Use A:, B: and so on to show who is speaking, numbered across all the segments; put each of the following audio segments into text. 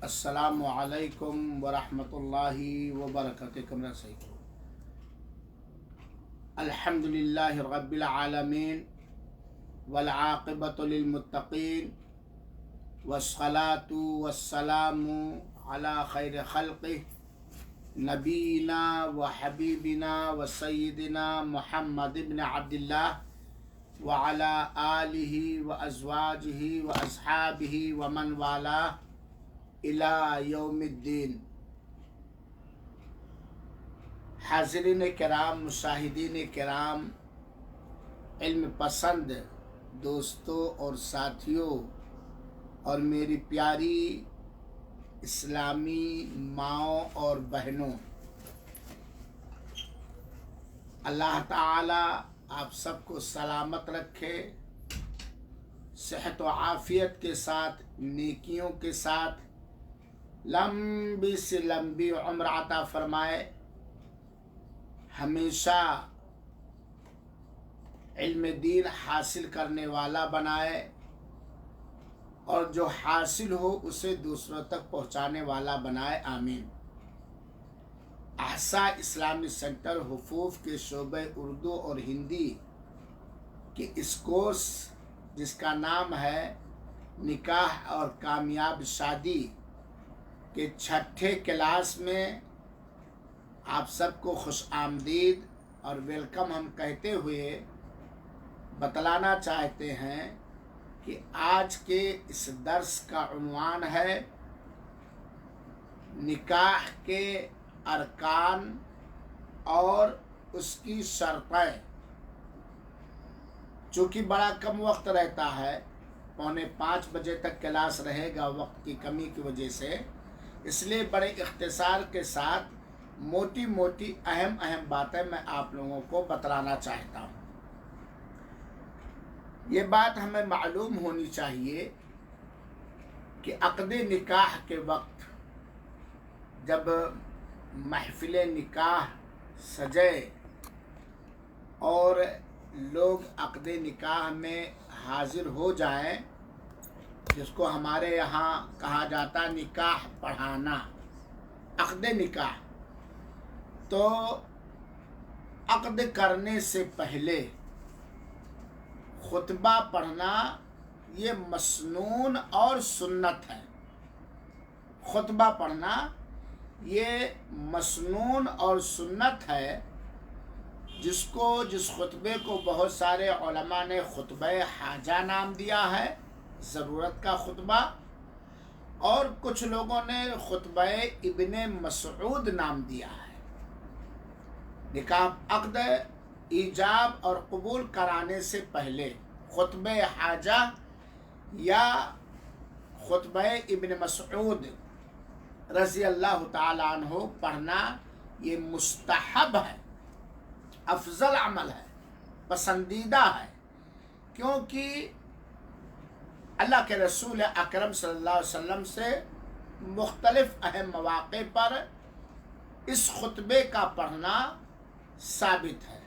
A: السلام علیکم ورحمۃ اللہ وبرکاتہ. کمرہ صحیح. الحمد للہ رب العالمین والعاقبۃ للمتقین والصلاة والسلام علی خیر خلقہ نبینا و حبیبنا و سیدنا محمد بن عبد اللہ وعلی آلہ و ازواجہ و اصحابہ و من والاہ الی یوم الدین. حاضرین کرام، مشاہدین کرام، علم پسند دوستوں اور ساتھیوں اور میری پیاری اسلامی ماؤں اور بہنوں، اللہ تعالی آپ سب کو سلامت رکھے، صحت و عافیت کے ساتھ، نیکیوں کے ساتھ لمبی سے لمبی عمر عطا فرمائے، ہمیشہ علم دین حاصل کرنے والا بنائے اور جو حاصل ہو اسے دوسروں تک پہنچانے والا بنائے. آمین. احسا اسلامی سینٹر حقوق کے شعبہ اردو اور ہندی کے اس کورس جس کا نام ہے نکاح اور کامیاب شادی کے 6 کلاس میں آپ سب کو خوش آمدید اور ویلکم ہم کہتے ہوئے بتلانا چاہتے ہیں کہ آج کے اس درس کا عنوان ہے نکاح کے ارکان اور اس کی شرطیں. چونکہ بڑا کم وقت رہتا ہے، 4:45 بجے تک کلاس رہے گا وقت کی کمی کی وجہ سے، اس لیے بڑے اختصار کے ساتھ موٹی موٹی اہم باتیں میں آپ لوگوں کو بتلانا چاہتا ہوں. یہ بات ہمیں معلوم ہونی چاہیے کہ عقد نکاح کے وقت جب محفل نکاح سجے اور لوگ عقد نکاح میں حاضر ہو جائیں، جس کو ہمارے یہاں کہا جاتا نکاح پڑھانا، عقد نکاح، تو عقد کرنے سے پہلے خطبہ پڑھنا یہ مسنون اور سنت ہے. خطبہ پڑھنا یہ مسنون اور سنت ہے، جس خطبے کو بہت سارے علماء نے خطبہ حاجہ نام دیا ہے، ضرورت کا خطبہ، اور کچھ لوگوں نے خطبہ ابن مسعود نام دیا ہے. نکاح عقد ایجاب اور قبول کرانے سے پہلے خطبہ حاجہ یا خطبہ ابن مسعود رضی اللہ تعالیٰ عنہ پڑھنا یہ مستحب ہے، افضل عمل ہے، پسندیدہ ہے، کیونکہ اللہ کے رسول اکرم صلی اللہ علیہ وسلم سے مختلف اہم مواقع پر اس خطبے کا پڑھنا ثابت ہے.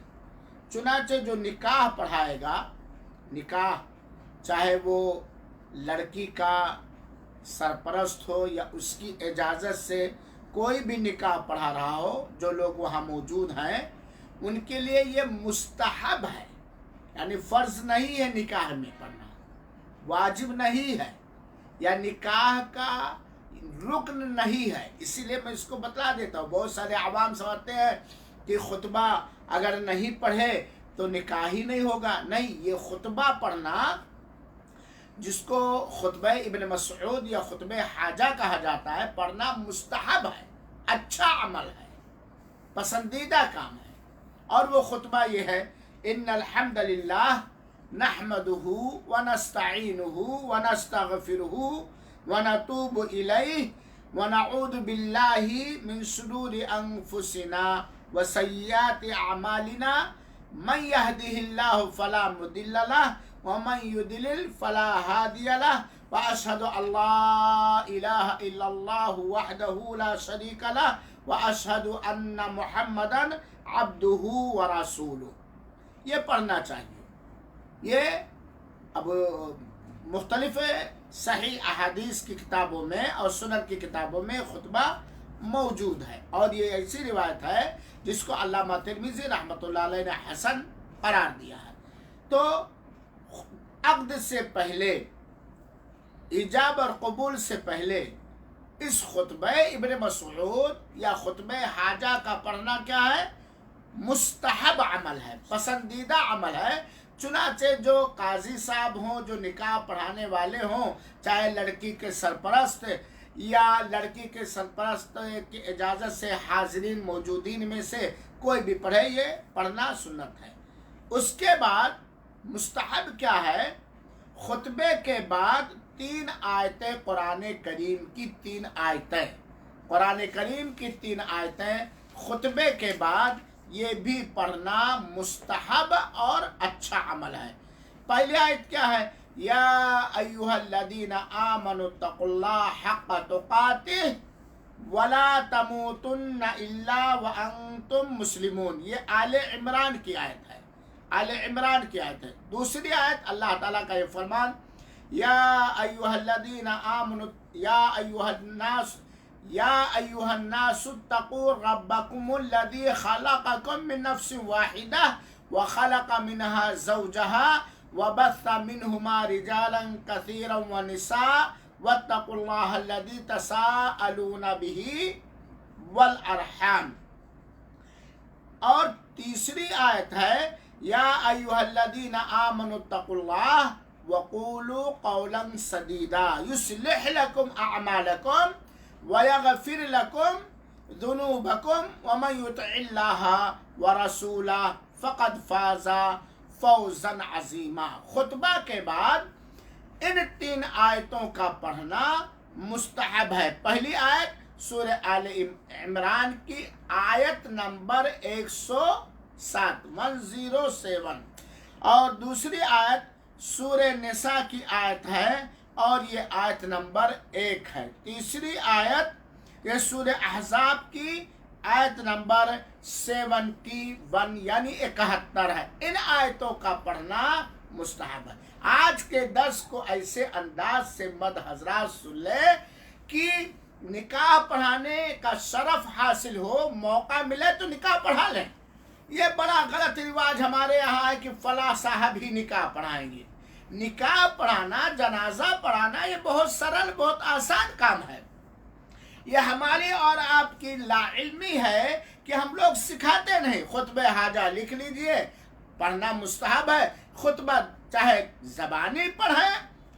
A: چنانچہ جو نکاح پڑھائے گا، نکاح چاہے وہ لڑکی کا سرپرست ہو یا اس کی اجازت سے کوئی بھی نکاح پڑھا رہا ہو، جو لوگ وہاں موجود ہیں ان کے لیے یہ مستحب ہے، یعنی فرض نہیں ہے نکاح میں پڑھنا، واجب نہیں ہے، یا نکاح کا رکن نہیں ہے. اسی لیے میں اس کو بتلا دیتا ہوں. بہت سارے عوام سمجھتے ہیں کہ خطبہ اگر نہیں پڑھے تو نکاح ہی نہیں ہوگا. نہیں، یہ خطبہ پڑھنا جس کو خطبہ ابن مسعود یا خطبہ حاجہ کہا جاتا ہے، پڑھنا مستحب ہے، اچھا عمل ہے، پسندیدہ کام ہے. اور وہ خطبہ یہ ہے: ان الحمد للہ نحمدہ ونستعینہ ونستغفرہ ونتوب الیہ ونعوذ باللہ من شرور انفسنا وسیئات اعمالنا من یہدہ اللہ فلا مضل لہ ومن یضلل فلا ہادی لہ واشہد ان لا الہ الا اللہ وحدہ لا شریک لہ واشہد ان محمدا عبدہ ورسولہ. یہ پڑھنا چاہیے. یہ اب मुख्तलिफ सही अहादीस की किताबों में और सुनन की किताबों में खुतबा मौजूद है, और ये ऐसी रिवायत है जिसको अल्लामा तिरमिज़ी रहमतुल्लाह अलैह ने हसन करार दिया है। तो अक़्द से पहले, इजाब और कबूल से पहले इस खुतबे इब्न मसऊद या खुतबे हाजा का पढ़ना क्या है? मुस्तहब अमल है, पसंदीदा अमल है। चुनाचे जो काजी साहब हों, जो निकाह पढ़ाने वाले हों, चाहे लड़की के सरपरस्त या लड़की के सरपरस्त की इजाज़त से हाज़रीन मौजूदीन में से कोई भी पढ़े, ये पढ़ना सुन्नत है। उसके बाद मुस्तहब क्या है? खुतबे के बाद 3 आयतें कुरान करीम की 3 आयतें, कुरान करीम की 3 आयतें खुतबे के बाद ये भी पढ़ना मुस्तहब और अच्छा अमल है। पहली आयत क्या है? या अय्युहल्लज़ीना आमनुत्तकुल्लाह हक़्क़ तुक़ातिह वला तमूतुन्ना इल्ला व अंतुम मुस्लिमून। ये आले इमरान की आयत है, आले इमरान की आयत है। दूसरी आयत अल्लाह ताला का ये फरमान, या अय्युहल्लज़ीना आमनु या अय्युहन्नासुत्तक़ू रब्बकुमुल्लज़ी खलक़कुम मिन नफ्सिन वाहिदा व खलक़ मिनहा ज़ौजहा व बस्स मिनहुमा रिजालन कसीरन व निसा वत्तक़ुल्लाह अल्लज़ी तसाअलूना बिही वल अरहम। और तीसरी आयत है, या अय्युहल्लज़ीना आमनुत्तकुल्लाह वक़ूलू क़ौलन सदीदा युस्लिह लकुम अअमालकुम व यग़फिर लकुम ज़ुनूबकुम व मन युतिइल्लाह व रसूलह फ़क़द फ़ाज़ा फ़ौज़न अज़ीमा। खुतबा के बाद इन 3 आयतों का पढ़ना मुस्तहब है। पहली आयत सूरह आले इमरान की आयत नंबर 107 और दूसरी आयत सूरह निसा की आयत है और ये आयत नंबर 1 है। तीसरी आयत ये सूरह अहज़ाब की आयत नंबर 71 यानी 71 है। इन आयतों का पढ़ना मुस्तहब है। आज के दर्स को ऐसे अंदाज से मद हजरात सुन ले कि निकाह पढ़ाने का शरफ हासिल हो, मौका मिले तो निकाह पढ़ा लें। ये बड़ा गलत रिवाज हमारे यहाँ है कि फला साहब ही निकाह पढ़ाएंगे। निकाह पढ़ाना, जनाजा पढ़ाना ये बहुत सरल, बहुत आसान काम है। ये हमारी और आपकी लाइल्मी है कि हम लोग सिखाते नहीं। खुतबे हाजा लिख लीजिए, पढ़ना मुस्तहब है। खुतबा चाहे ज़बानी पढ़ें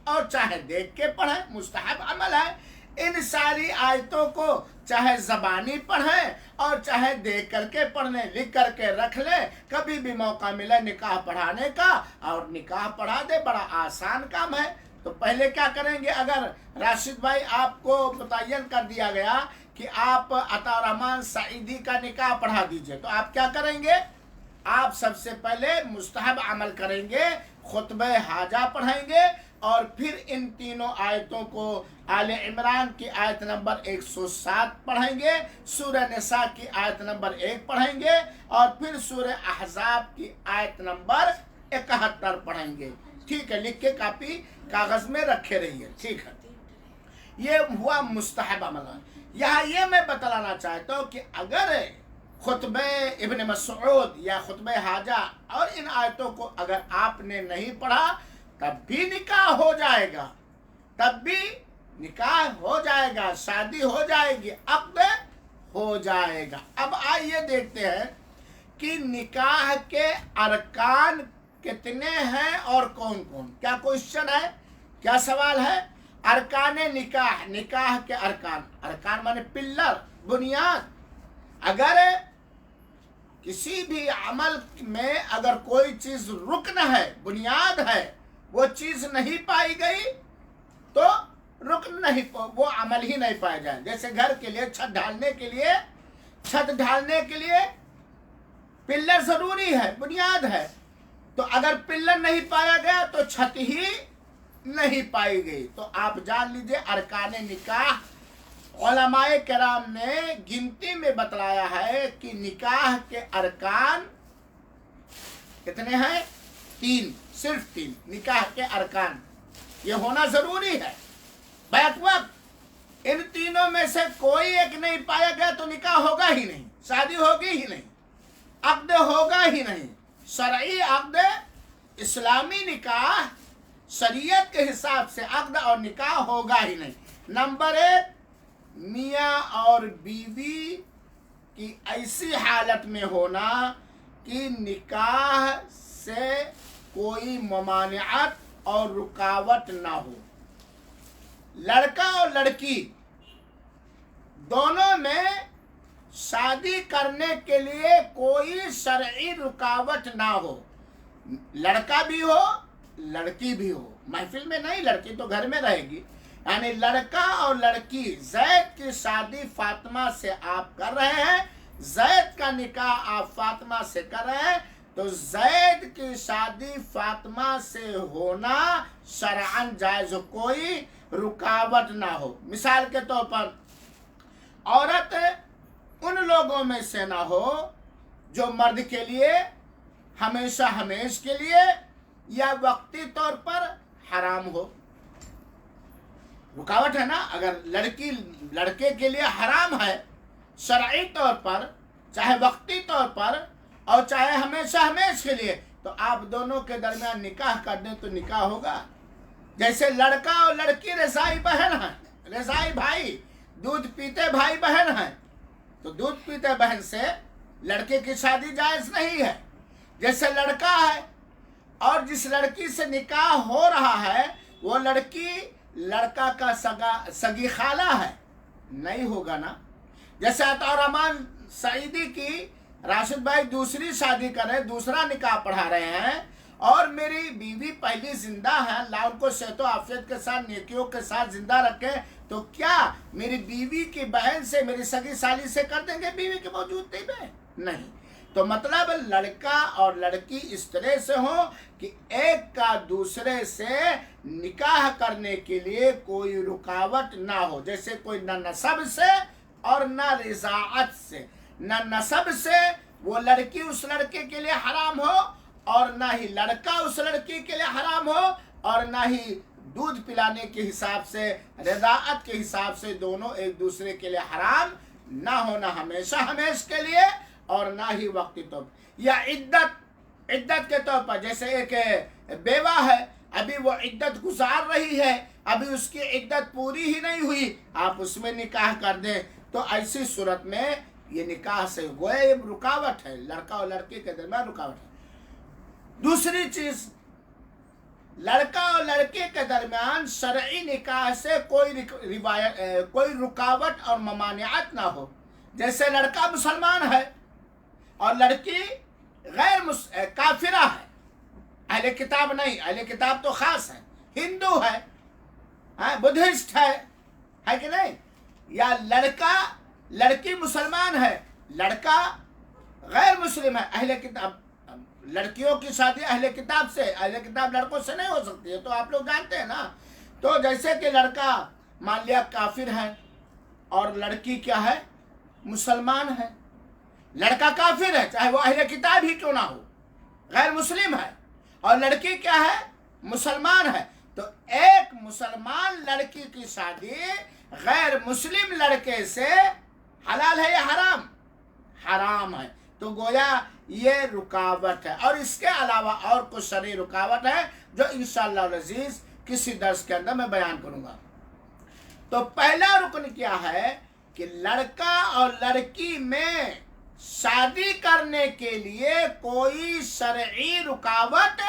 A: और चाहे देख के पढ़ें, मुस्तहब अमल है। इन सारी आयतों को चाहे ज़बानी पढ़ें और चाहे देख करके पढ़ने, लिख करके रख ले। कभी भी मौका मिले निकाह पढ़ाने का और निकाह पढ़ा दे, बड़ा आसान काम है। तो पहले क्या करेंगे? अगर राशिद भाई आपको मुतय्यन कर दिया गया कि आप अता रहमान सईदी का निकाह पढ़ा दीजिए, तो आप क्या करेंगे? आप सबसे पहले मुस्तहब अमल करेंगे, खुतबे हाजा पढ़ेंगे और फिर इन तीनों आयतों को आले इमरान की आयत नंबर 107 पढ़ेंगे, सूरह निसा की आयत नंबर 1 पढ़ेंगे और फिर सूरह अहज़ाब की आयत नंबर 71 पढ़ेंगे। ठीक है, लिख के कापी कागज में रखे रहिए। ठीक है, ये हुआ मुस्तहब अमल। यहाँ ये मैं बतलाना चाहता हूँ कि अगर खुतबे इब्न मसऊद या खुतबे हाजा और इन आयतों को अगर आपने नहीं पढ़ा, तब भी निकाह हो जाएगा, तब भी निकाह हो जाएगा, शादी हो जाएगी, अक़्द हो जाएगा। अब आइए देखते हैं कि निकाह के अरकान कितने हैं और कौन कौन। क्या क्वेश्चन है, क्या सवाल है? अरकान निकाह, निकाह के अरकान, अरकान माने पिल्लर, बुनियाद। अगर किसी भी अमल में अगर कोई चीज रुकन है, बुनियाद है, वो चीज नहीं पाई गई तो रुकन नहीं, वो अमल ही नहीं पाया जाए। जैसे घर के लिए छत ढालने के लिए, छत ढालने के लिए पिल्लर जरूरी है, बुनियाद है। तो अगर पिल्लर नहीं पाया गया तो छत ही नहीं पाई गई। तो आप जान लीजिए अरकान निकाह उलमाए किराम ने गिनती में बतलाया है कि निकाह के अरकान कितने हैं? 3, सिर्फ 3 निकाह के अरकान। ये होना जरूरी है। बैत वक्त इन तीनों में से कोई एक नहीं पाया गया तो निकाह होगा ही नहीं, शादी होगी ही नहीं, अक्द होगा ही नहीं। शरई अक्द, इस्लामी निकाह शरीयत के हिसाब से अक्द और निकाह होगा ही नहीं। नंबर एक, मियाँ और बीवी की ऐसी हालत में होना कि निकाह से कोई ममानियत और रुकावट ना हो। लड़का और लड़की दोनों में शादी करने के लिए कोई शरई रुकावट ना हो। लड़का भी हो, लड़की भी हो। महफिल में नहीं, लड़की तो घर में रहेगी। यानी लड़का और लड़की, जैद की शादी फातिमा से आप कर रहे हैं, जैद का निकाह आप फातिमा से कर रहे हैं, तो जैद की शादी फातिमा से होना शरअन जायज हो, कोई रुकावट ना हो। मिसाल के तौर पर औरत उन लोगों में से ना हो जो मर्द के लिए हमेशा हमेश के लिए या वक्ती तौर पर हराम हो। रुकावट है ना, अगर लड़की लड़के के लिए हराम है शरई तौर पर, चाहे वक्ती तौर पर और चाहे हमेशा हमेश के लिए, तो आप दोनों के दरमियान निकाह कर दें तो निकाह होगा। जैसे लड़का और लड़की रज़ाई बहन है, रज़ाई भाई, दूध पीते भाई बहन हैं, तो दूध पीते बहन से लड़के की शादी जायज नहीं है। जैसे लड़का है और जिस लड़की से निकाह हो रहा है वो लड़की लड़का का सगी खाला है, नहीं होगा ना। जैसे अता रहमान सईदी की राशिद भाई दूसरी शादी कर रहे, दूसरा निकाह पढ़ा रहे हैं और मेरी बीवी पहली जिंदा है, अल्लाह उनको सेहतो आफियत के साथ नेकियों के साथ जिंदा रखे, तो क्या मेरी बीवी की बहन से, मेरी सगी साली से कर देंगे बीवी की मौजूदगी में? नहीं। तो मतलब लड़का और लड़की इस तरह से हो कि एक का दूसरे से निकाह करने के लिए कोई रुकावट ना हो। जैसे कोई न नसब से और न रिजाअत से, न नसब से वो लड़की उस लड़के के लिए हराम हो और ना ही लड़का उस लड़की के लिए हराम हो, और ना ही दूध पिलाने के हिसाब से, रज़ाअत के हिसाब से दोनों एक दूसरे के लिए हराम ना होना हमेशा हमेश के लिए, और ना ही वक्ती तौर पर या इद्दत के तौर पर। जैसे एक बेवा है, अभी वो इद्दत गुजार रही है, अभी उसकी इद्दत पूरी ही नहीं हुई, आप उसमें निकाह कर दें तो ऐसी सूरत में ये निकाह से गोया रुकावट है, लड़का और लड़की के दरमियान रुकावट है। दूसरी चीज, लड़का और लड़के के दरमियान शरई निकाह से कोई रुकावट और ममानियत ना हो। जैसे लड़का मुसलमान है और लड़की काफिरा है, अहले किताब नहीं, अहले किताब तो खास है, हिंदू है, बुद्धिस्ट है कि नहीं, या लड़की मुसलमान है, लड़का गैर मुस्लिम है, अहले किताब। लड़कियों की शादी अहले किताब से, अहले किताब लड़कों से नहीं हो सकती है, तो आप लोग जानते हैं ना। तो जैसे कि लड़का मान लिया काफिर है और लड़की क्या है, मुसलमान है। लड़का काफिर है चाहे वो अहले किताब ही क्यों ना हो, गैर मुस्लिम है, और लड़की क्या है, मुसलमान है। तो एक मुसलमान लड़की की शादी गैर मुस्लिम लड़के से हलाल है या हराम? हराम है। तो गोया ये रुकावट है, और इसके अलावा और कुछ शरई रुकावट है जो इंशाअल्लाह अज़ीज़ किसी दर्स के अंदर मैं बयान करूंगा। तो पहला रुकन क्या है कि लड़का और लड़की में शादी करने के लिए कोई शरई रुकावट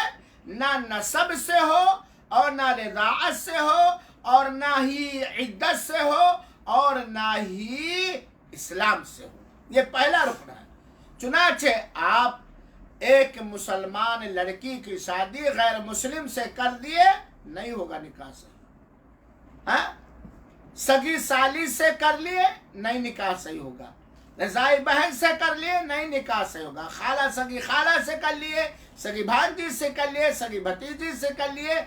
A: ना नसब से हो और ना रिदाअत से हो और ना ही इद्दत से हो और ना ही इस्लाम से हो। ये पहला रुकन है। चुनाचे आप एक मुसलमान लड़की की शादी गैर मुस्लिम से कर दिए, नहीं होगा निकाह से। हाँ, सगी साली से कर लिए, नहीं निकाह सही होगा। रज़ाई बहन से कर लिए, नहीं निकाह सही होगा। खाला सगी खाला से कर लिए, सगी भांजी से कर लिए, सगी भतीजी से कर लिए,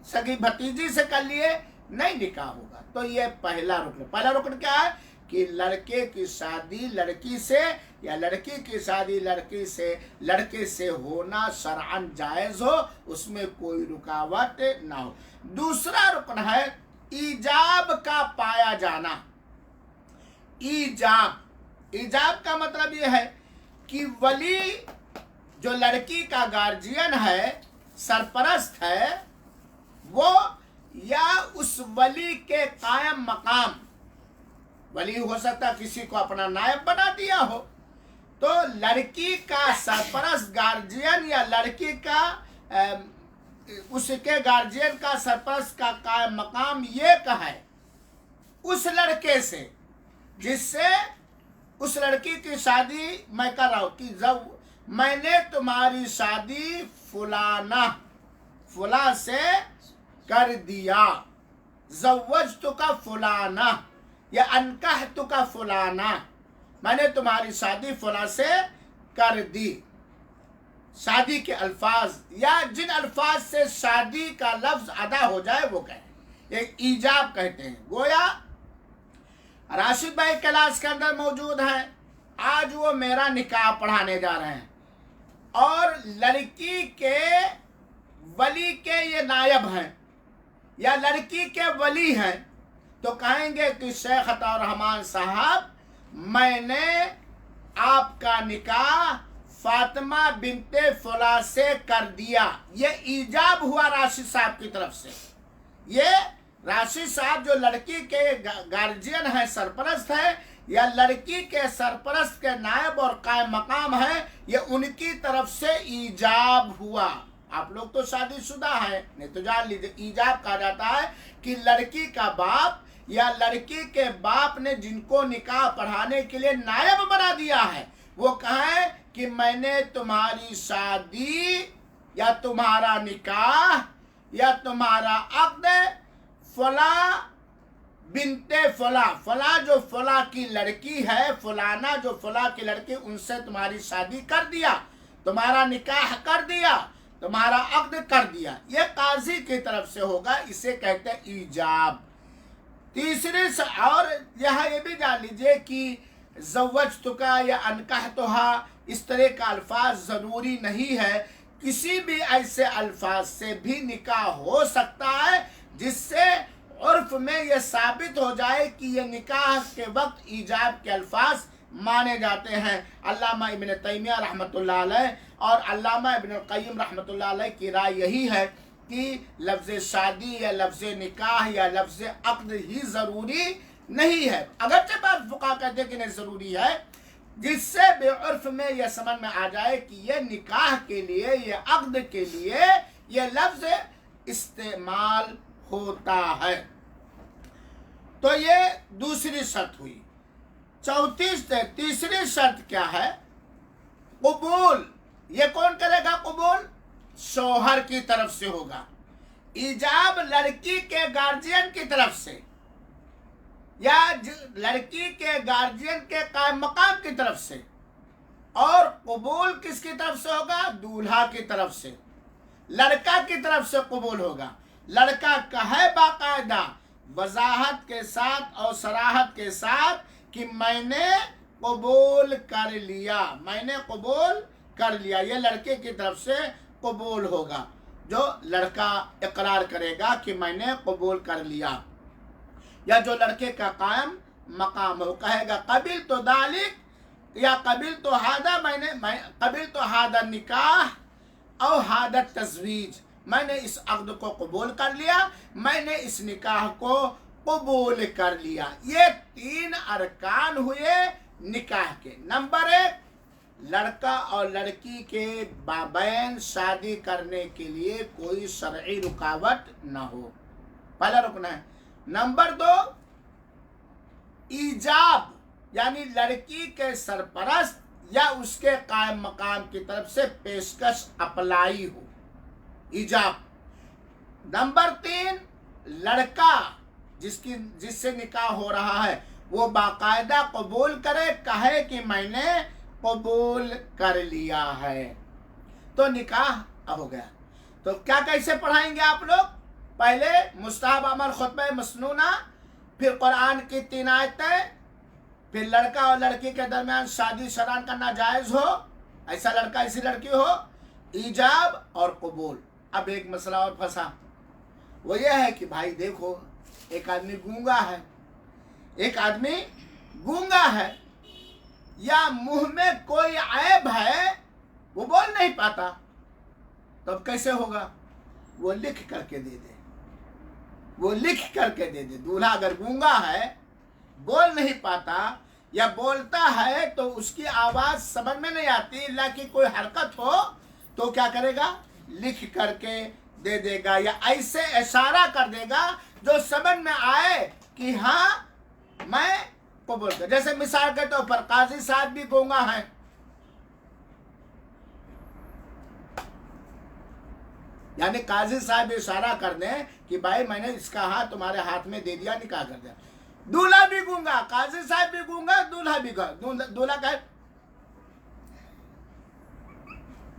A: सगी भतीजी से कर लिए, नहीं निकाह होगा। तो ये पहला रुकन। पहला रुकन क्या है कि कि लड़के की शादी लड़की से या लड़की की शादी लड़के से होना शरअन जायज़ हो, उसमें कोई रुकावट ना हो। दूसरा रुकन है ईजाब का पाया जाना। ईजाब का मतलब ये है कि वली जो लड़की का गार्जियन है, सरपरस्त है, वो या उस वली के कायम मकाम, वली हो सकता किसी को अपना नायब बना दिया हो, तो लड़की का सरपरस्त गार्जियन या लड़की का उसके गार्जियन का सरपरस्त का कायम मकाम ये कहे उस लड़के से जिससे उस लड़की की शादी मैं कर रहा हूँ कि जब मैंने तुम्हारी शादी फुला से कर दिया, ज़व्वजतुका फुलाना या अनकहतुका फुलाना, मैंने तुम्हारी शादी फुला से कर दी। शादी के अल्फाज या जिन अल्फाज से शादी का लफ्ज अदा हो जाए वो कहें, एक ईजाब कहते हैं। गोया राशिद भाई क्लास के अंदर मौजूद हैं, आज वो मेरा निकाह पढ़ाने जा रहे हैं और लड़की के वली के ये नायब हैं या लड़की के वली हैं, तो कहेंगे कि शेख अताउर रहमान साहब, मैंने आपका निकाह फातिमा बिनते फुला से कर दिया। ये ईजाब हुआ राशिद साहब की तरफ से। ये राशिद साहब जो लड़की के गार्जियन है, सरपरस्त है या लड़की के सरपरस्त के नायब और कायम मकाम है, ये उनकी तरफ से ईजाब हुआ। आप लोग तो शादीशुदा है, नहीं तो जान लीजिए ईजाब कहा जाता है कि लड़की का बाप या लड़की के बाप ने जिनको निकाह पढ़ाने के लिए नायब बना दिया है, वो कहे कि मैंने तुम्हारी शादी या तुम्हारा निकाह या तुम्हारा अक़्द फला बिनते फला, फला जो फला की लड़की है, फलाना जो फला की लड़की, उनसे तुम्हारी शादी कर दिया, तुम्हारा निकाह कर दिया, तुम्हारा अक़्द कर दिया। ये काजी की तरफ से होगा, इसे कहते हैं ईजाब। तीसरे और यहाँ ये भी जान लीजिए कि ज़व्वजतुका या अनकहतुहा, इस तरह का अल्फाज ज़रूरी नहीं है, किसी भी ऐसे अल्फाज से भी निकाह हो सकता है जिससे उर्फ में ये साबित हो जाए कि ये निकाह के वक्त ईजाब के अल्फाज माने जाते हैं। अल्लामा इब्न तैमिया रहमतुल्लाह अलैह और अल्लामा इब्न क़य्यिम रहमतुल्लाह अलैह की राय यही है कि लफ्ज़ शादी या लफ्ज़ निकाह या लफ्ज़ अक़्द ही ज़रूरी नहीं है। अगरचे बात फुक़हा कहते हैं कि नहीं ज़रूरी है, जिससे बेउर्फ में यह समझ में आ जाए कि ये निकाह के लिए, ये अक़्द के लिए ये लफ्ज़ इस्तेमाल होता है। तो ये दूसरी शर्त हुई। तीसरी शर्त क्या है? कबूल। ये कौन करेगा कबूल? शौहर की तरफ से होगा। ईजाब लड़की के गार्जियन की तरफ से या लड़की के गार्जियन के कायम मकाम की तरफ से, और कबूल किसकी तरफ से होगा? दूल्हा की तरफ से, लड़का की तरफ से कबूल होगा। लड़का कहे बाकायदा वजाहत के साथ और सराहत के साथ कि मैंने कबूल कर लिया, मैंने कबूल कर लिया। ये लड़के की तरफ से कबूल होगा, जो लड़का इकरार करेगा कि मैंने कबूल कर लिया। या जो लड़के का कायम मकाम हो कहेगा कबिल तो दालिक या कबिल तो हादा, मैं कबिल तो हादा निकाह और हादा तजवीज, मैंने इस अक़्द को कबूल कर लिया, मैंने इस निकाह को कबूल कर लिया। ये 3 अरकान हुए निकाह के। नंबर 1, लड़का और लड़की के बाबैन शादी करने के लिए कोई शरई रुकावट न हो, पहला रुकना है। नंबर 2, ईजाब यानी लड़की के सरपरस्त या उसके कायम मकाम की तरफ से पेशकश अप्लाई हो, ईजाब। नंबर 3, लड़का जिससे निकाह हो रहा है वो बाकायदा कबूल करे, कहे कि मैंने कबूल कर लिया है, तो निकाह हो गया। तो क्या कैसे पढ़ाएंगे आप लोग? पहले मुस्ताहब अमल खुतबा मसनूना, फिर कुरान की 3 आयतें, फिर लड़का और लड़की के दरमियान शादी शरान करना जायज़ हो, ऐसा लड़का ऐसी लड़की हो, ईजाब और कबूल। अब एक मसला और फंसा, वो ये है कि भाई देखो एक आदमी गूंगा है, एक आदमी गूंगा है, या मुंह में कोई ऐब है, वो बोल नहीं पाता, तो अब कैसे होगा? वो लिख करके दे दे, वो लिख करके दे दे। दूल्हा अगर गूंगा है, बोल नहीं पाता, या बोलता है तो उसकी आवाज समझ में नहीं आती, इल्ला कि कोई हरकत हो, तो क्या करेगा? लिख करके दे देगा, या ऐसे इशारा कर देगा जो समझ में आए कि हाँ मैं कबूल कर। जैसे मिसाल के तौर पर काजी साहब भी गूंगा है, यानी काजी साहब इशारा कर दें कि भाई मैंने इसका हाथ तुम्हारे हाथ में दे दिया, निकाह कर दिया। दूल्हा भी गूंगा, काजी साहब भी गूंगा, दूल्हा भी गूंगा, दूल्हा का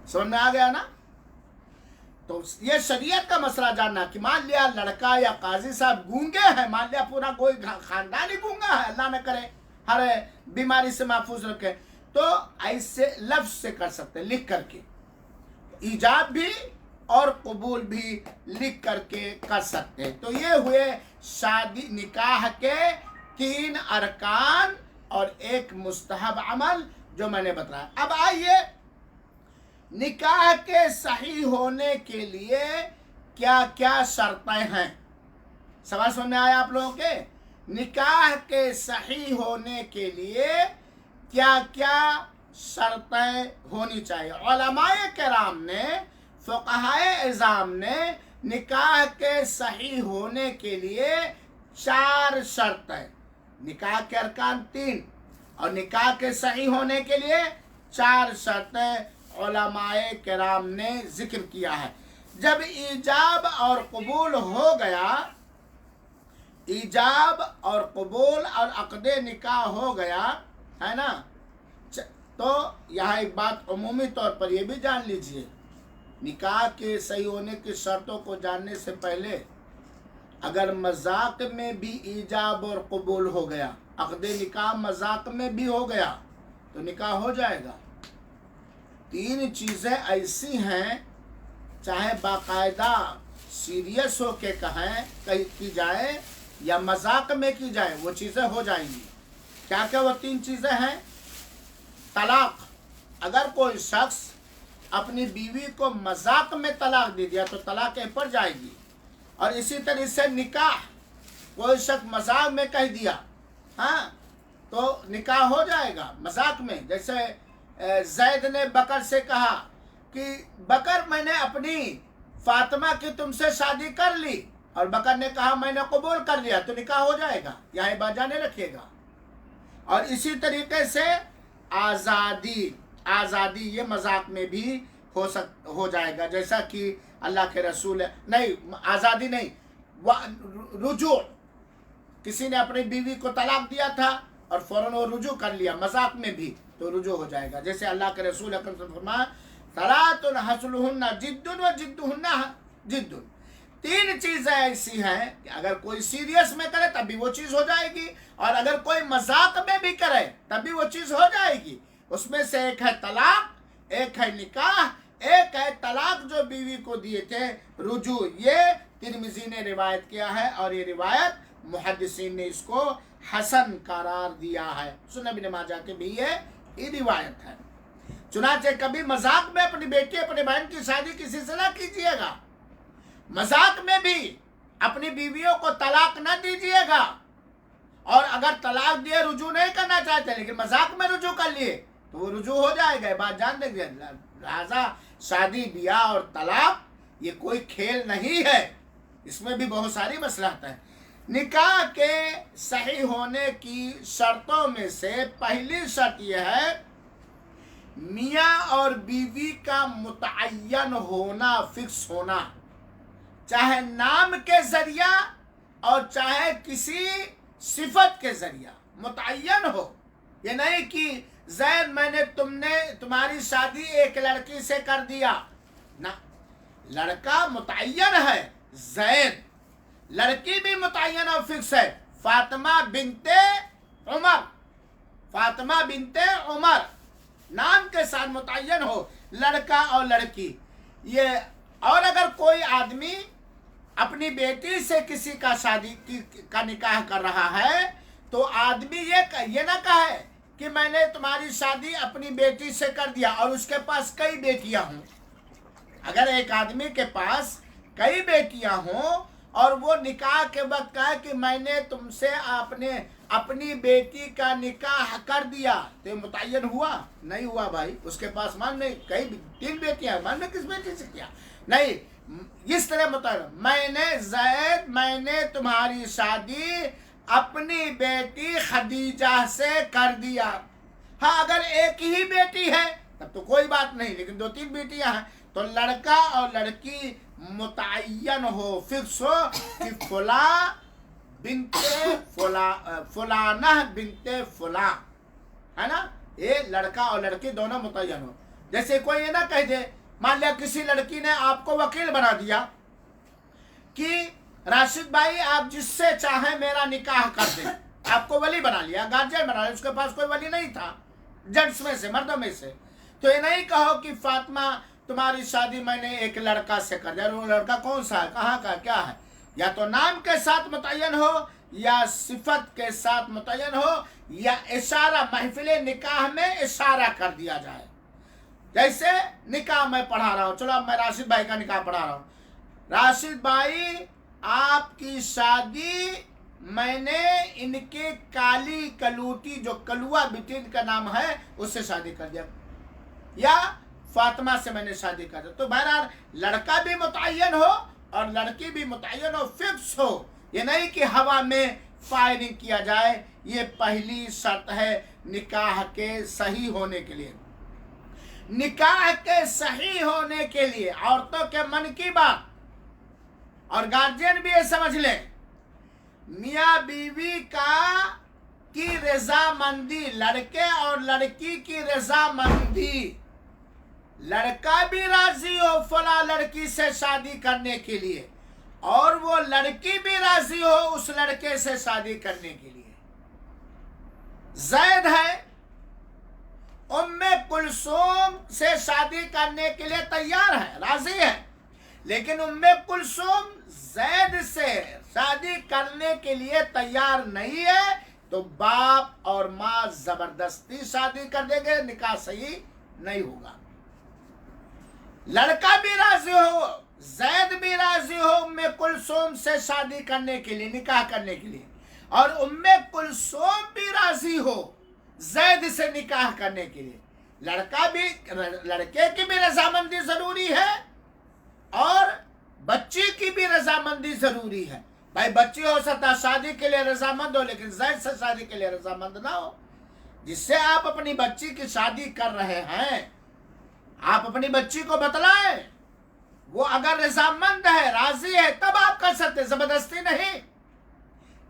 A: समझ में आ गया ना? तो ये शरीयत का मसला जानना कि मान लिया लड़का या काजी साहब गूंगे हैं, मान लिया पूरा कोई खानदान ही गूंगा है, अल्लाह न करे हर बीमारी से महफूज रखे, तो ऐसे लफ्ज से कर सकते, लिख करके। ईजाब भी और कबूल भी लिख करके कर सकते हैं। तो ये हुए शादी निकाह के 3 अरकान और एक मुस्तहब अमल जो मैंने बताया। अब आइए निकाह के सही होने के लिए क्या क्या शर्तें हैं। सवाल समझ में आया आप लोगों के? निकाह के सही होने के लिए क्या क्या शर्तें होनी चाहिए। उलमाए किराम ने, फुक़हाए इज़ाम ने निकाह के सही होने के लिए 4 शर्तें, निकाह के अरकान 3 और निकाह के सही होने के लिए 4 शर्तें उलमाए किराम ने जिक्र किया है। जब ईजाब और कबूल हो गया, ईजाब और कबूल और अक़दे निकाह हो गया है ना, तो यहाँ एक बात उमूमी तौर पर यह भी जान लीजिए, निकाह के सही होने की शर्तों को जानने से पहले अगर मजाक में भी ईजाब और कबूल हो गया, अक़दे निकाह मजाक में भी हो गया, तो निकाह हो जाएगा। 3 चीज़ें ऐसी हैं, चाहे बाकायदा सीरियस हो के कहीं की जाए या मजाक में की जाए, वो चीज़ें हो जाएंगी। क्या क्या वो 3 चीज़ें हैं? तलाक, अगर कोई शख्स अपनी बीवी को मजाक में तलाक दे दिया तो तलाक पड़ जाएगी। और इसी तरह से निकाह, कोई शख्स मजाक में कह दिया, हाँ, तो निकाह हो जाएगा मजाक में। जैसे जैद ने बकर से कहा कि बकर मैंने अपनी फातिमा की तुमसे शादी कर ली, और बकर ने कहा मैंने कबूल कर लिया, तो निकाह हो जाएगा। यहाँ बात जाने रखिएगा। और इसी तरीके से आज़ादी ये मजाक में भी हो जाएगा, जैसा कि अल्लाह के रसूल नहीं, आज़ादी नहीं, रुजू, किसी ने अपनी बीवी को तलाक दिया था और फौरन वो रुजू कर लिया, मजाक में भी, तो रुजू हो जाएगा। जैसे अल्लाह के रसूल अकरम ने फरमाया सलातुन हसलुहुन्ना जिद्दुन व जिद्दुहुन्ना जिद्दुन। 3 चीज़ें ऐसी हैं कि अगर कोई सीरियस में करे तभी वो चीज़ हो जाएगी, और अगर कोई मजाक में भी करे तभी वो चीज़ हो जाएगी। उसमें से एक है तलाक, एक है निकाह, एक है तलाक जो बीवी को दिए थे, रुजू। ये तिरमिज़ी ने रिवायत किया है, और ये रिवायत मुहद्दिसीन ने इसको हसन करार दिया है। सुनन इब्न माजा के भी ये रिवायत है। चुनांचे कभी मजाक में अपनी बेटी, अपने बहन की शादी किसी से ना कीजिएगा, मजाक में भी अपनी बीवियों को तलाक न दीजिएगा। और अगर तलाक दिए, रुजू नहीं करना चाहते लेकिन मजाक में रुजू कर लिए, तो वो रुजू हो जाएगा। बात जान देंगे। लिहाजा शादी ब्याह और तलाक ये कोई खेल नहीं है, इसमें भी बहुत सारी मसलाहत है। निकाह के सही होने की शर्तों में से पहली शर्त यह है मियाँ और बीवी का मुतअय्यन होना, फिक्स होना, चाहे नाम के जरिया और चाहे किसी सिफत के जरिया मुतअय्यन हो। ये नहीं कि जैद मैंने तुम्हारी शादी एक लड़की से कर दिया ना, लड़का मुतअय्यन है जैद, लड़की भी मुतअय्यन और फिक्स है फातिमा बिनते उमर, फातिमा बिनते उमर नाम के साथ मुतय्यन हो, लड़का और लड़की। ये और अगर कोई आदमी अपनी बेटी से किसी का का निकाह कर रहा है तो आदमी ये ना कहे कि मैंने तुम्हारी शादी अपनी बेटी से कर दिया और उसके पास कई बेटियां हों। अगर एक आदमी के पास कई बेटियां हों और वो निकाह के वक्त कहे कि मैंने तुमसे अपनी बेटी का निकाह कर दिया, तो ये मुतय्यन हुआ? नहीं हुआ भाई। उसके पास मान में कई 3 बेटियां, मान में किस बेटी से किया? नहीं, इस तरह मुतय्यन मैंने तुम्हारी शादी अपनी बेटी खदीजा से कर दिया। हाँ, अगर एक ही बेटी है तब तो कोई बात नहीं, लेकिन 2-3 बेटियां हैं तो लड़का और लड़की मुतय्यन हो, फिक्स हो कि फुलाना बिनते फुला, है ना? ये लड़का और लड़की दोनों मुतय्यन हो। जैसे कोई ये ना कह दे, मान लिया किसी लड़की ने आपको वकील बना दिया कि राशिद भाई आप जिससे चाहे मेरा निकाह कर दें, आपको वली बना लिया, गार्जियन बना लिया, उसके पास कोई वली नहीं था जेंट्स में से, मर्दों में से, तो ये नहीं कहो कि फातिमा तुम्हारी शादी मैंने एक लड़का से कर दिया। वो लड़का कौन सा है, कहाँ का, क्या है? या तो नाम के साथ मुतय्यन हो, या सिफत के साथ मुतय्यन हो, या इशारा, महफिल निकाह में इशारा कर दिया जाए। जैसे निकाह मैं पढ़ा रहा हूँ, चलो अब मैं राशिद भाई का निकाह पढ़ा रहा हूँ। राशिद भाई आपकी शादी मैंने इनके काली कलूटी, जो कलुआ बिटिन का नाम है, उससे शादी कर दिया, या फातिमा से मैंने शादी कर दी। तो बहरहाल लड़का भी मुतय्यन हो और लड़की भी मुतय्यन हो, फिक्स हो। ये नहीं कि हवा में फायरिंग किया जाए। ये पहली शर्त है निकाह के सही होने के लिए। निकाह के सही होने के लिए औरतों के मन की बात, और गार्जियन भी ये समझ ले, मियाँ बीवी की रजामंदी, लड़के और लड़की की रजामंदी, लड़का भी राजी हो फला लड़की से शादी करने के लिए और वो लड़की भी राजी हो उस लड़के से शादी करने के लिए। जैद है, उम्मे कुलसूम से शादी करने के लिए तैयार है, राजी है, लेकिन उम्मे कुलसूम जैद से शादी करने के लिए तैयार नहीं है, तो बाप और माँ जबरदस्ती शादी कर देंगे, निकाह सही नहीं होगा। लड़का भी राजी हो, जैद भी राजी हो उम्मे कुलसूम से शादी करने के लिए, निकाह करने के लिए, और उम्मे कुलसूम भी राजी हो जैद से निकाह करने के लिए। लड़के की भी रजामंदी जरूरी है और बच्ची की भी रजामंदी जरूरी है। भाई बच्ची हो सकता शादी के लिए रजामंद हो, लेकिन जैद से शादी के लिए रजामंद ना हो। जिससे आप अपनी बच्ची की शादी कर रहे हैं, आप अपनी बच्ची को बतलाएं, वो अगर रजामंद है, राजी है, तब आप कर सकते, जबरदस्ती नहीं,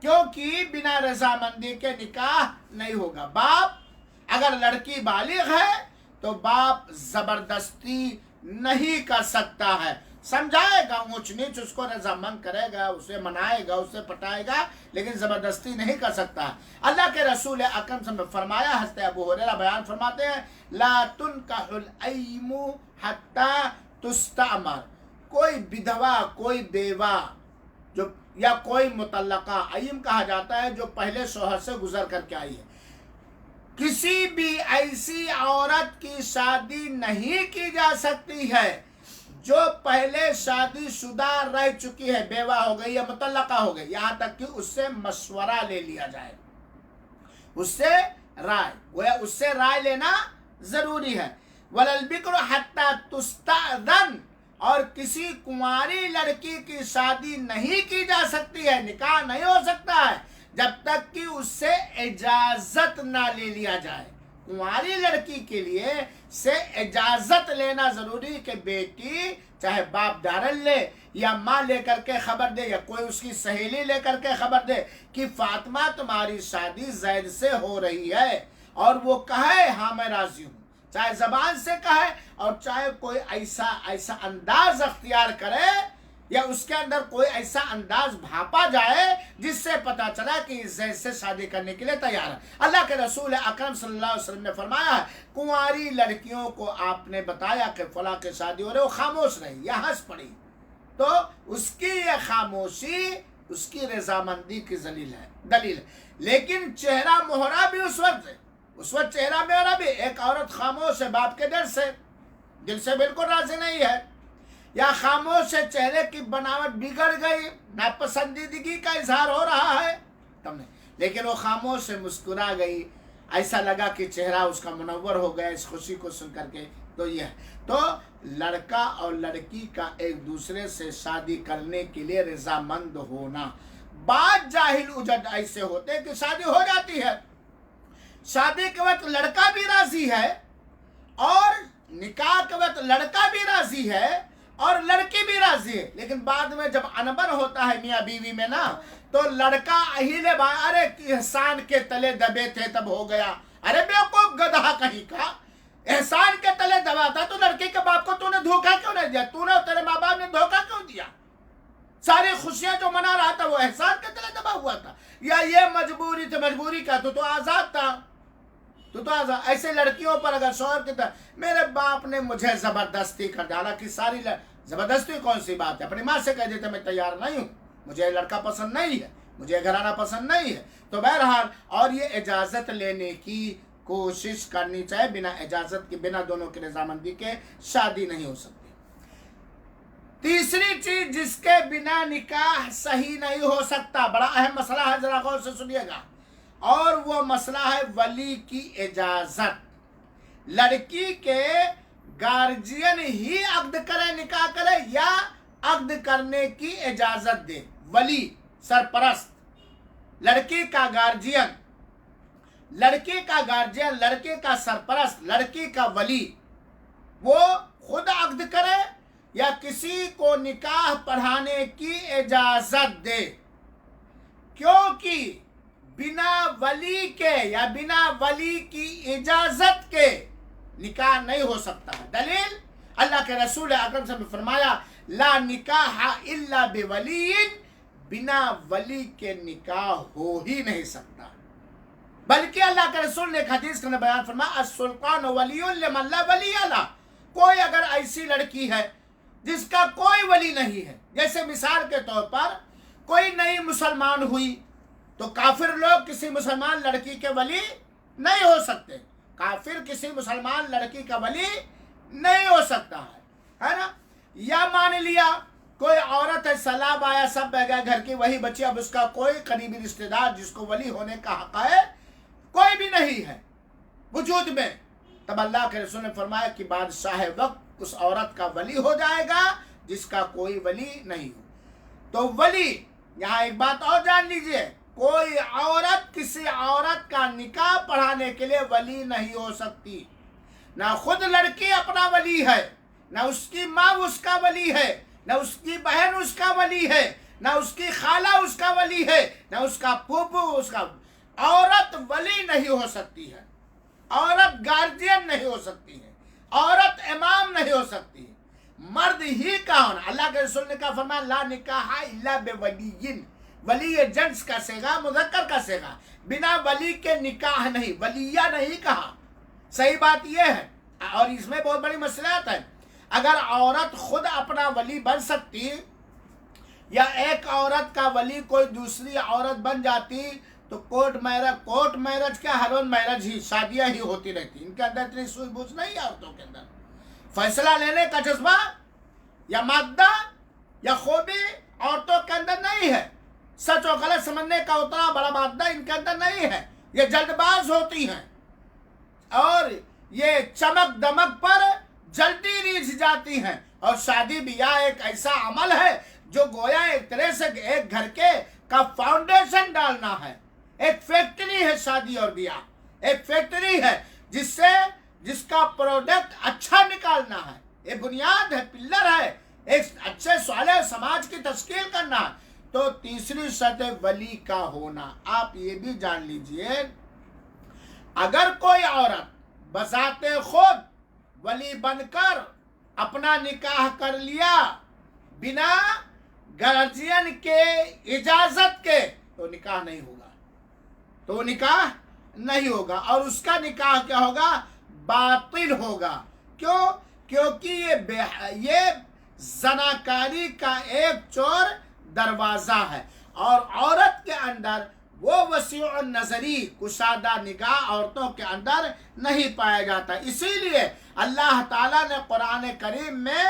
A: क्योंकि बिना रजामंदी के निकाह नहीं होगा। बाप, अगर लड़की बालिग है तो बाप जबरदस्ती नहीं कर सकता है, समझाएगा, ऊंच नीच उसको रजामंद करेगा, उसे मनाएगा, उसे पटाएगा, लेकिन जबरदस्ती नहीं कर सकता। अल्लाह के रसूल अकरम से फरमाया, हज़रत अबू हुरैरा बयान फरमाते हैं, ला तुनकाहुल अय्यिमु हत्ता तुस्तअमर, कोई विधवा, कोई बेवा जो या कोई मुतल्लका, अय्यिम कहा जाता है जो पहले शौहर से गुजर करके आई है, किसी भी ऐसी औरत की शादी नहीं की जा सकती है जो पहले शादीशुदा रह चुकी है, बेवा हो गई या मुतल्लका हो गई, यहाँ तक कि उससे मशवरा ले लिया जाए, उससे राय लेना जरूरी है। वलल बिक्र हत्ता तुस्तादन, और किसी कुंवारी लड़की की शादी नहीं की जा सकती है, निकाह नहीं हो सकता है जब तक कि उससे इजाजत ना ले लिया जाए। कुंवारी लड़की के लिए से इजाजत लेना जरूरी कि बेटी चाहे बाप डारल ले या माँ लेकर के खबर दे या कोई उसकी सहेली लेकर के खबर दे कि फातिमा तुम्हारी शादी जैद से हो रही है, और वो कहे हाँ मैं राजी हूँ, चाहे जबान से कहे और चाहे कोई ऐसा अंदाज अख्तियार करे या उसके अंदर कोई ऐसा अंदाज भापा जाए جس سے پتا چلا کہ اس زید سے شادی کرنے کے لیے تیار ہے۔ اللہ کے رسول اکرم صلی اللہ علیہ وسلم نے فرمایا ہے کنواری لڑکیوں کو آپ نے بتایا کہ فلاں کی شادی ہو رہی، وہ خاموش رہی یا ہنس پڑی، تو اس کی یہ خاموشی اس کی رضامندی کی دلیل ہے۔ لیکن چہرہ مہرا بھی اس وقت چہرہ مہرا بھی، ایک عورت خاموش ہے باپ کے ڈر سے، دل سے بالکل راضی نہیں ہے، یا خاموش ہے چہرے کی بناوٹ بگڑ گئی، ناپسندیدگی کا اظہار ہو رہا ہے تم نے، لیکن وہ خاموش سے مسکرا گئی، ایسا لگا کہ چہرہ اس کا منور ہو گیا اس خوشی کو سن کر کے، تو یہ ہے۔ تو لڑکا اور لڑکی کا ایک دوسرے سے شادی کرنے کے لیے رضامند ہونا۔ بعض جاہل اجد ایسے ہوتے کہ شادی ہو جاتی ہے، شادی کے وقت لڑکا بھی راضی ہے اور نکاح کے وقت لڑکا بھی راضی ہے اور لڑکی بھی راضی ہے، لیکن بعد میں جب انبن ہوتا ہے میاں بیوی میں نا، تو لڑکا اہیلے ارے احسان کے تلے دبے تھے تب ہو گیا، ارے بیوقوف گدھا کہیں کا، احسان کے تلے دبا تھا تو لڑکی کے باپ کو تو نے دھوکہ کیوں نہیں دیا، تو نے اور تیرے ماں باپ نے دھوکہ کیوں دیا؟ ساری خوشیاں جو منا رہا تھا وہ احسان کے تلے دبا ہوا تھا، یا یہ مجبوری تھی، مجبوری کا تو آزاد تھا، تو آزاد۔ ایسے لڑکیوں پر اگر شوہر کی طرح میرے باپ نے مجھے زبردستی کر ڈالا، کہ ساری زبردستی کون سی بات ہے، اپنی ماں سے کہہ دیتے میں تیار نہیں ہوں، مجھے لڑکا پسند نہیں ہے، مجھے گھرانہ پسند نہیں ہے، تو بہرحال اور یہ اجازت لینے کی کوشش کرنی چاہیے، بنا اجازت کے، بنا دونوں کی رضامندی کے شادی نہیں ہو سکتی۔ تیسری چیز جس کے بنا نکاح صحیح نہیں ہو سکتا، بڑا اہم مسئلہ ہے، ذرا غور سے سنیے گا، اور وہ مسئلہ ہے ولی کی اجازت۔ لڑکی کے گارجین ہی عقد کرے، نکاح کرے، یا عقد کرنے کی اجازت دے، ولی سرپرست، لڑکی کا گارجین، لڑکی کا سرپرست، لڑکی کا ولی، وہ خود عقد کرے یا کسی کو نکاح پڑھانے کی اجازت دے، کیونکہ بنا ولی کے یا بنا ولی کی اجازت کے نکاح نہیں ہو سکتا ہے۔ دلیل اللہ کے رسول اکرم صلی اللہ علیہ وسلم نے فرمایا لا نکاح الا بولی، بنا ولی کے نکاح ہو ہی نہیں سکتا، بلکہ اللہ کے رسول نے ایک حدیث کے بیان فرمایا السلطان ولی لمن لا ولی لہ، کوئی اگر ایسی لڑکی ہے جس کا کوئی ولی نہیں ہے، جیسے مثال کے طور پر کوئی نئی مسلمان ہوئی تو کافر لوگ کسی مسلمان لڑکی کے ولی نہیں ہو سکتے، کافر کسی مسلمان لڑکی کا ولی نہیں ہو سکتا ہے نا۔ یا مان لیا کوئی عورت ہے، سیلاب آیا، سب بہ گیا گھر کی، وہی بچی، اب اس کا کوئی قریبی رشتہ دار جس کو ولی ہونے کا حق ہے کوئی بھی نہیں ہے وجود میں، تب اللہ کے رسول نے فرمایا کہ بادشاہ وقت اس عورت کا ولی ہو جائے گا جس کا کوئی ولی نہیں ہو۔ تو ولی، یہاں ایک بات اور جان لیجئے، کوئی عورت کسی عورت کا نکاح پڑھانے کے لیے ولی نہیں ہو سکتی، نہ خود لڑکی اپنا ولی ہے، نہ اس کی ماں اس کا ولی ہے، نہ اس کی بہن اس کا ولی ہے، نہ اس کی خالہ اس کا ولی ہے، نہ اس کا پھوپھو اس کا، عورت ولی نہیں ہو سکتی ہے، عورت گارجین نہیں ہو سکتی ہے، عورت امام نہیں ہو سکتی ہے، مرد ہی کا ہونا۔ اللہ کے رسول نے کہا فرمایا لا نکاح الا بولی، ولی جنس کا صیغہ، مذکر کا صیغہ، بنا ولی کے نکاح نہیں، ولیہ نہیں کہا۔ صحیح بات یہ ہے، اور اس میں بہت بڑی مصلحت ہے، اگر عورت خود اپنا ولی بن سکتی یا ایک عورت کا ولی کوئی دوسری عورت بن جاتی تو کورٹ میرج کیا ہلون میرج ہی، شادیاں ہی ہوتی رہتی، ان کے اندر اتنی سوجھ بوجھ نہیں ہے عورتوں کے اندر، فیصلہ لینے کا جذبہ یا مادہ یا خوبی عورتوں کے اندر نہیں ہے، سچ و غلط سمجھنے کا اتنا بڑا مادہ ان کے اندر نہیں ہے، یہ جلد باز ہوتی ہیں اور یہ چمک دمک پر جلدی ریجھ جاتی ہیں، اور شادی بیاہ ایک ایسا عمل ہے جو گویا ایک طرح سے ایک گھر کے کا فاؤنڈیشن ڈالنا ہے، ایک فیکٹری ہے شادی اور بیاہ، ایک فیکٹری ہے جس کا پروڈکٹ اچھا نکالنا ہے، یہ بنیاد ہے، پلر ہے، ایک اچھے صالح سماج کی تشکیل کرنا ہے۔ تو تیسری شرط ولی کا ہونا۔ آپ یہ بھی جان لیجئے اگر کوئی عورت بذات خود ولی بن کر اپنا نکاح کر لیا بنا گارجین کے اجازت کے، نکاح نہیں ہوگا، تو وہ نکاح نہیں ہوگا، اور اس کا نکاح کیا ہوگا؟ باطل ہوگا۔ کیوں؟ کیونکہ یہ زناکاری کا ایک چور دروازہ ہے، اور عورت کے اندر وہ وسیع النظری کشادہ نگاہ عورتوں کے اندر نہیں پایا جاتا۔ اسی لیے اللہ تعالیٰ نے قرآن کریم میں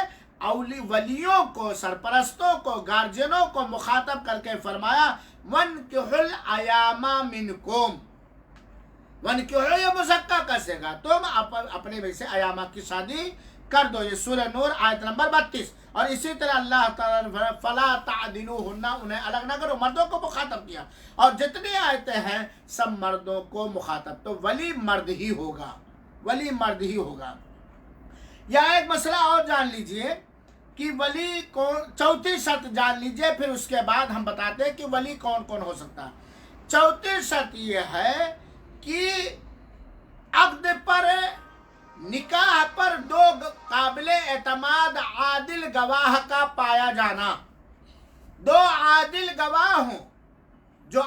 A: ولیوں کو، سرپرستوں کو، گارجینوں کو مخاطب کر کے فرمایا وَانْكِحُوا الْأَيَامَ مِنْكُمْ، وَانْكِحُوا یہ مذکر کا صیغہ، تم اپنے میں سے ایامہ کی شادی کر دو۔ یہ سورہ نور آیت نمبر 32۔ اور اسی طرح اللہ تعالیٰ نے فَلَا تَعْدِلُوهُنَّ، انہیں الگ نہ کرو، مردوں کو مخاطب کیا، اور جتنی آیتیں ہیں سب مردوں کو مخاطب، تو ولی مرد ہی ہوگا، ولی مرد ہی ہوگا۔ یہاں ایک مسئلہ اور جان لیجئے کہ ولی کون، چوتھی شرط جان لیجئے، پھر اس کے بعد ہم بتاتے ہیں کہ ولی کون کون ہو سکتا ہے۔ چوتھی شرط یہ ہے کہ عقد پر، نکاح پر دو قابل اعتماد عادل گواہ کا پایا جانا، دو عادل گواہ ہوں، جو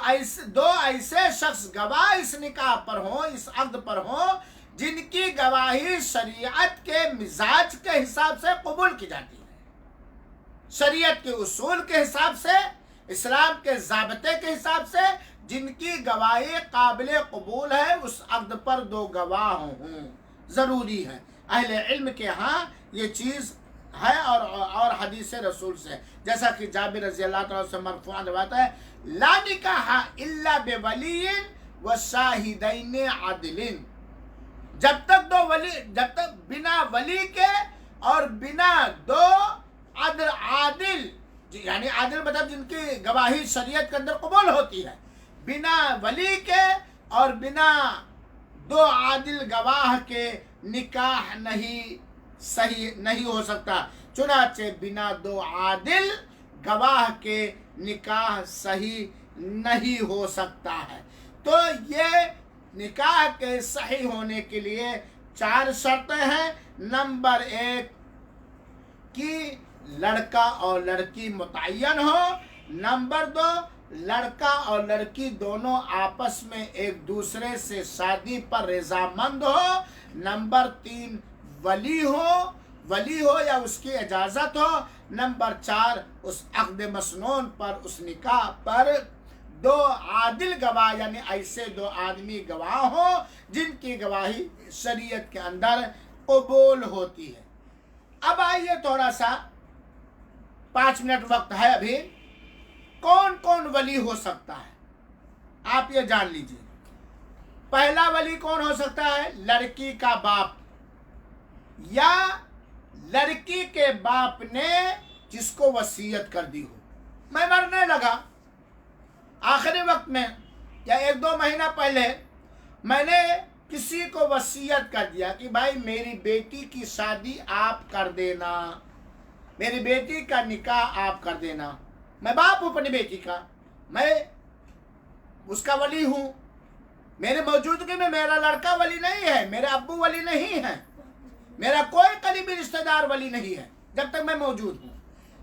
A: دو ایسے شخص گواہ اس نکاح پر ہوں، اس عقد پر ہوں، جن کی گواہی شریعت کے مزاج کے حساب سے قبول کی جاتی ہے، شریعت کے اصول کے حساب سے، اسلام کے ضابطے کے حساب سے، جن کی گواہی قابل قبول ہے، اس عقد پر دو گواہ ہوں، ضروری ہے۔ اہل علم کے ہاں یہ چیز ہے، اور حدیث رسول سے، جیسا کہ جابر رضی اللہ تعالیٰ سے مرفوعاً روایت ہے لا نکاح الا بولی وشاہدین عدل، جب تک بنا ولی کے اور بنا دو عادل، یعنی عادل مطلب جن کی گواہی شریعت کے اندر قبول ہوتی ہے، بنا ولی کے اور بنا دو عادل گواہ کے نکاح صحیح نہیں ہو سکتا۔ چنانچہ بنا دو عادل گواہ کے نکاح صحیح نہیں ہو سکتا ہے۔ تو یہ نکاح کے صحیح ہونے کے لیے 4 شرطیں ہیں۔ نمبر 1 کہ لڑکا اور لڑکی متعین ہو، نمبر 2 لڑکا اور لڑکی دونوں آپس میں ایک دوسرے سے شادی پر رضامند ہو، نمبر 3 ولی ہو یا اس کی اجازت ہو، نمبر 4 اس عقد مسنون پر، اس نکاح پر دو عادل گواہ، یعنی ایسے دو آدمی گواہ ہوں جن کی گواہی شریعت کے اندر قبول ہوتی ہے۔ اب آئیے تھوڑا سا 5 منٹ وقت ہے ابھی، کون کون ولی ہو سکتا ہے آپ یہ جان لیجئے۔ پہلا ولی کون ہو سکتا ہے؟ لڑکی کا باپ، یا لڑکی کے باپ نے جس کو وصیت کر دی ہو، میں مرنے لگا آخری وقت میں یا 1-2 مہینہ پہلے میں نے کسی کو وصیت کر دیا کہ بھائی میری بیٹی کی شادی آپ کر دینا، میری بیٹی کا نکاح آپ کر دینا۔ میں باپ ہوں اپنی بیٹی کا، میں اس کا ولی ہوں، میرے موجودگی میں میرا لڑکا ولی نہیں ہے، میرے ابو ولی نہیں ہے، میرا کوئی قریبی رشتہ دار ولی نہیں ہے جب تک میں موجود ہوں۔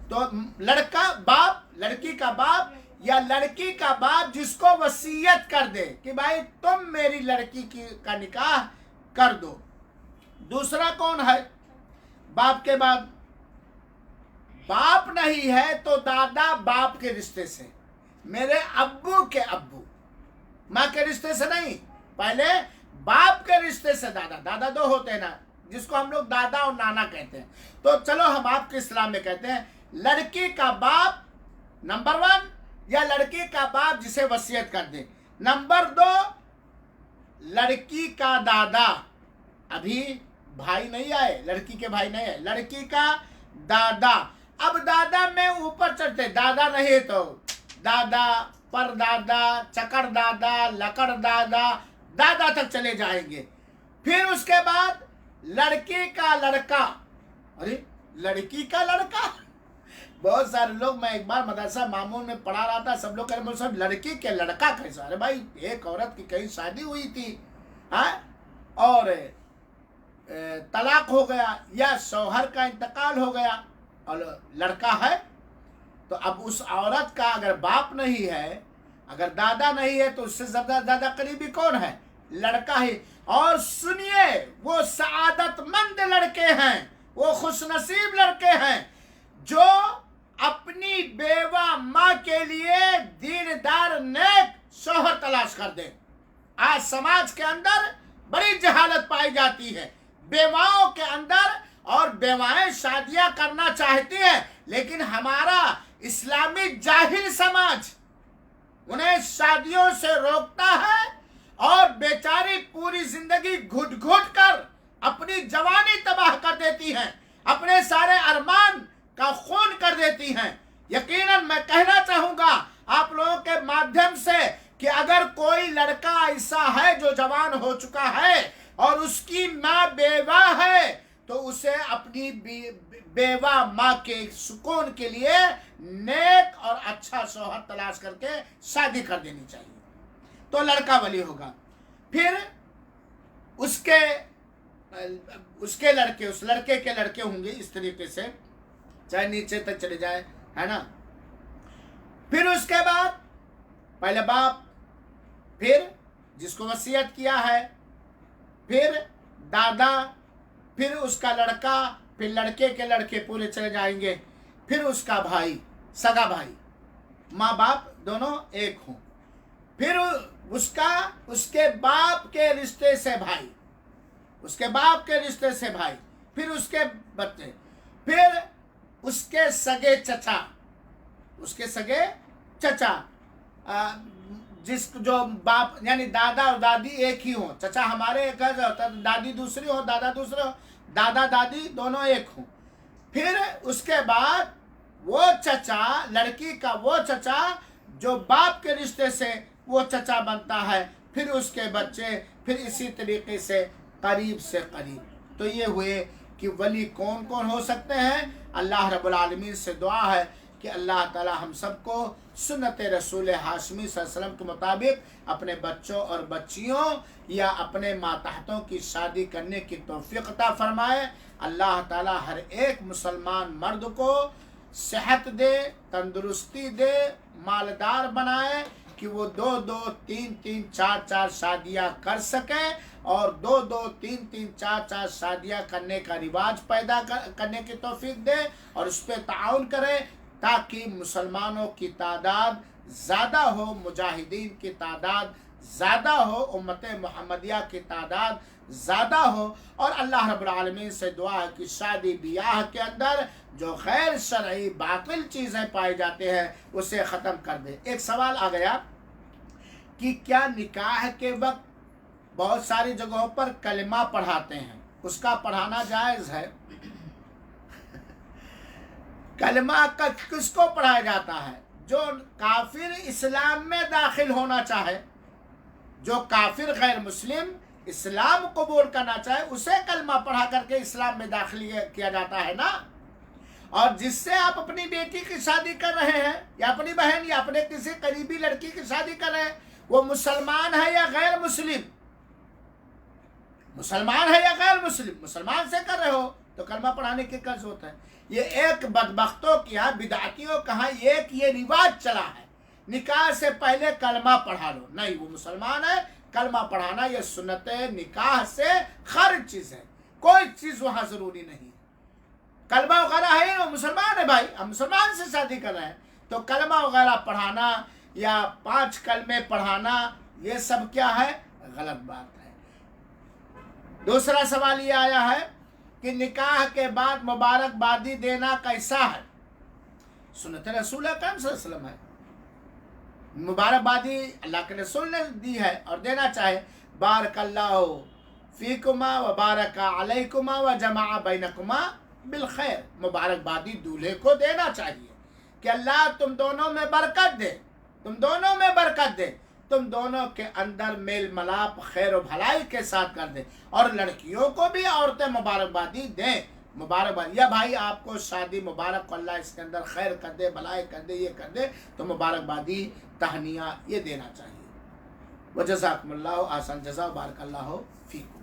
A: تو لڑکی کا باپ یا لڑکی کا باپ جس کو وصیت کر دے کہ بھائی تم میری لڑکی کا نکاح کر دو۔ دوسرا کون ہے؟ باپ کے بعد باپ نہیں ہے تو دادا باپ کے رشتے سے، میرے ابو کے ابو، ماں کے رشتے سے نہیں، پہلے باپ کے رشتے سے دادا 2 ہوتے ہیں نا، جس کو ہم لوگ دادا اور نانا کہتے ہیں۔ تو چلو ہم آپ کے اسلام میں کہتے ہیں لڑکی کا باپ نمبر 1، یا لڑکی کا باپ جسے وصیت کر دے، نمبر 2 لڑکی کا دادا، ابھی بھائی نہیں آئے، لڑکی کے بھائی نہیں آئے، لڑکی کا دادا۔ اب دادا میں اوپر چڑھتے، دادا نہیں تو دادا، پر دادا، چکر دادا، لکڑ دادا، دادا تک چلے جائیں گے۔ پھر اس کے بعد لڑکی کا لڑکا، ارے لڑکی کا لڑکا، بہت سارے لوگ، میں ایک بار مدرسہ معمون میں پڑھا رہا تھا، سب لوگ کہہ رہے ہیں لڑکی کے لڑکا کیسا؟ ارے بھائی ایک عورت کی کہیں شادی ہوئی تھی اور طلاق ہو گیا یا شوہر کا انتقال ہو گیا اور لڑکا ہے، تو اب اس عورت کا اگر باپ نہیں ہے اگر دادا نہیں ہے تو اس سے زیادہ قریبی کون ہے؟ لڑکا ہی. اور سنیے وہ سعادت مند لڑکے ہیں، وہ خوش نصیب لڑکے ہیں جو اپنی بیوہ ماں کے لیے دیندار نیک شوہر تلاش کر دیں. آج سماج کے اندر بڑی جہالت پائی جاتی ہے بیواؤں کے اندر، اور بیوائیں شادیاں کرنا چاہتی ہیں لیکن ہمارا اسلامی جاہل سماج انہیں شادیوں سے روکتا ہے اور بیچاری پوری زندگی گھٹ گھٹ کر اپنی جوانی تباہ کر دیتی ہیں، اپنے سارے ارمان کا خون کر دیتی ہیں. یقیناً میں کہنا چاہوں گا آپ لوگوں کے مادھیم سے کہ اگر کوئی لڑکا ایسا ہے جو جوان ہو چکا ہے اور اس کی ماں بیوہ ہے تو اسے اپنی بیوہ ماں کے سکون کے لیے نیک اور اچھا شوہر تلاش کر کے شادی کر دینی چاہیے، تو لڑکا ولی ہوگا. پھر اس کے لڑکے، اس لڑکے کے لڑکے ہوں گے اس طریقے سے، چاہے نیچے تک چلے جائے، ہے نا. پھر اس کے بعد پہلے باپ، پھر جس کو وصیت کیا ہے، پھر دادا، پھر اس کا لڑکا، پھر لڑکے کے لڑکے پورے چلے جائیں گے، پھر اس کا بھائی، سگا بھائی، ماں باپ دونوں ایک ہوں، پھر اس کے باپ کے رشتے سے بھائی، اس کے باپ کے رشتے سے بھائی، پھر اس کے بچے، پھر اس کے سگے چچا، اس کے سگے چچا، جو باپ یعنی دادا اور دادی ایک ہی ہوں، چچا ہمارے ایک ہے، دادی دوسری ہو، دادا دوسرے ہو، دادا دادی دونوں ایک ہوں. پھر اس کے بعد وہ چچا، لڑکی کا وہ چچا جو باپ کے رشتے سے وہ چچا بنتا ہے، پھر اس کے بچے، پھر اسی طریقے سے قریب سے قریب. تو یہ ہوئے کہ ولی کون کون ہو سکتے ہیں. اللہ رب العالمین سے دعا ہے کہ اللہ تعالی ہم سب کو سنت رسول ہاشمی صلی اللہ علیہ وسلم کے مطابق اپنے بچوں اور بچیوں یا اپنے ماتحتوں کی شادی کرنے کی توفیق عطا فرمائے. اللہ تعالی ہر ایک مسلمان مرد کو صحت دے، تندرستی دے، مالدار بنائے کہ وہ 2 3 4 شادیاں کر سکیں، اور 2 3 4 شادیاں کرنے کا رواج پیدا کرنے کی توفیق دے، اور اس پہ تعاون کرے تاکہ مسلمانوں کی تعداد زیادہ ہو، مجاہدین کی تعداد زیادہ ہو، امت محمدیہ کی تعداد زیادہ ہو. اور اللہ رب العالمین سے دعا ہے کہ شادی بیاہ کے اندر جو غیر شرعی باطل چیزیں پائی جاتے ہیں اسے ختم کر دے. ایک سوال آ گیا کہ کیا نکاح کے وقت بہت ساری جگہوں پر کلمہ پڑھاتے ہیں، اس کا پڑھانا جائز ہے؟ کلمہ کس کو پڑھایا جاتا ہے؟ جو کافر اسلام میں داخل ہونا چاہے، جو کافر غیر مسلم اسلام قبول کرنا چاہے، اسے کلمہ پڑھا کر کے اسلام میں داخل کیا جاتا ہے نا. اور جس سے آپ اپنی بیٹی کی شادی کر رہے ہیں یا اپنی بہن یا اپنے کسی قریبی لڑکی کی شادی کر رہے ہیں، وہ مسلمان ہے یا غیر مسلم؟ مسلمان ہے یا غیر مسلم؟ مسلمان سے کر رہے ہو تو کلمہ پڑھانے کی کیا ضرورت ہے؟ یہ ایک بدبختوں کی یہاں، بدعتیوں کہاں ایک یہ رواج چلا ہے نکاح سے پہلے کلمہ پڑھا لو. نہیں، وہ مسلمان ہے، کلمہ پڑھانا یہ سنت نکاح سے خارج چیز ہے، کوئی چیز وہاں ضروری نہیں. کلمہ وغیرہ ہے، وہ مسلمان ہے بھائی، ہم مسلمان سے شادی کر رہے ہیں، تو کلمہ وغیرہ پڑھانا یا 5 کلمے پڑھانا یہ سب کیا ہے؟ غلط بات ہے. دوسرا سوال یہ آیا ہے کہ نکاح کے بعد مبارکبادی دینا کیسا ہے؟ سنت رسول اکرم صلی اللہ علیہ وسلم ہے، مبارکبادی اللہ کے رسول نے دی ہے اور دینا چاہے. بارک اللہ فیکما و بارک علیکما و جمع بینکما بالخیر. مبارکبادی دولہے کو دینا چاہیے کہ اللہ تم دونوں میں برکت دے، تم دونوں میں برکت دے، تم دونوں کے اندر میل ملاپ خیر و بھلائی کے ساتھ کر دے. اور لڑکیوں کو بھی عورتیں مبارکبادی دیں، مبارکبادی یا بھائی آپ کو شادی مبارک، اللہ اس کے اندر خیر کر دے، بھلائی کر دے، یہ کر دے، تو مبارکبادی، تہنیہ یہ دینا چاہیے. وجزاکم اللہ، آسان جزا، بارک اللہ فیکم.